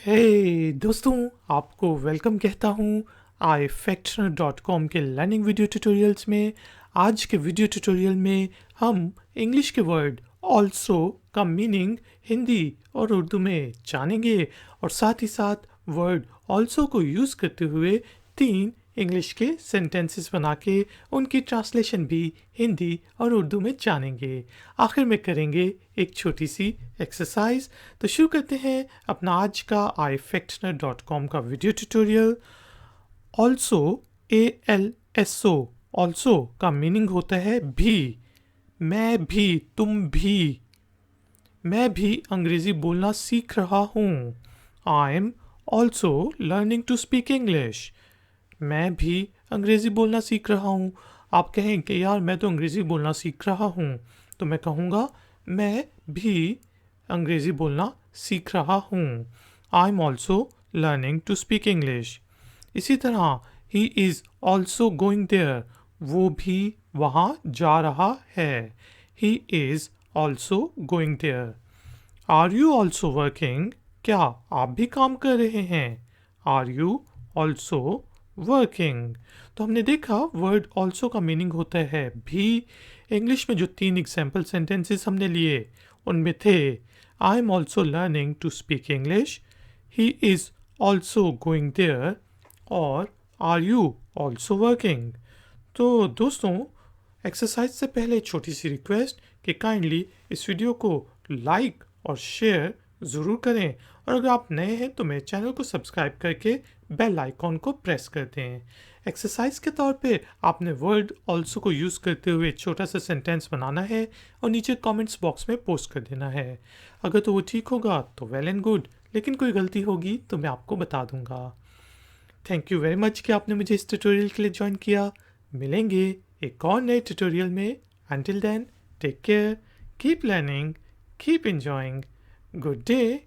हे दोस्तों, आपको वेलकम कहता हूँ ifactner.com के लर्निंग वीडियो ट्यूटोरियल्स में। आज के वीडियो ट्यूटोरियल में हम इंग्लिश के वर्ड ऑल्सो का मीनिंग हिंदी और उर्दू में जानेंगे और साथ ही साथ वर्ड ऑल्सो को यूज़ करते हुए 3 इंग्लिश के सेंटेंसेस बना के उनकी ट्रांसलेशन भी हिंदी और उर्दू में जानेंगे। आखिर में करेंगे एक छोटी सी एक्सरसाइज। तो शुरू करते हैं अपना आज का ifactner.com का video tutorial. Also ALSO also का मीनिंग होता है भी। मैं भी, तुम भी। मैं भी अंग्रेजी बोलना सीख रहा हूँ। I am also learning to speak English. मैं भी अंग्रेज़ी बोलना सीख रहा हूँ। आप कहें कि यार मैं तो अंग्रेज़ी बोलना सीख रहा हूँ, तो मैं कहूँगा मैं भी अंग्रेज़ी बोलना सीख रहा हूँ। I am also learning to speak English. इसी तरह he is also going there, वो भी वहाँ जा रहा है। He is also going there. Are you also working, क्या आप भी काम कर रहे हैं? Are you also working. तो हमने देखा वर्ड ऑल्सो का मीनिंग होता है भी। इंग्लिश में जो 3 एग्जाम्पल सेंटेंसेस हमने लिए उनमें थे I am also learning to speak English, he is also going there और आर यू ऑल्सो वर्किंग। तो दोस्तों, एक्सरसाइज से पहले छोटी सी रिक्वेस्ट कि काइंडली इस वीडियो को लाइक और शेयर ज़रूर करें और अगर आप नए हैं तो मेरे चैनल को सब्सक्राइब करके बेल आइकॉन को प्रेस कर दें। एक्सरसाइज के तौर पे आपने वर्ड ऑल्सो को यूज़ करते हुए छोटा सा सेंटेंस बनाना है और नीचे कमेंट्स बॉक्स में पोस्ट कर देना है। अगर तो वो ठीक होगा तो वेल एंड गुड, लेकिन कोई गलती होगी तो मैं आपको बता दूंगा। थैंक यू वेरी मच कि आपने मुझे इस ट्यूटोरियल के लिए ज्वाइन किया। मिलेंगे एक और नए ट्यूटोरियल में। Until then, take care, keep learning, keep enjoying. Good day.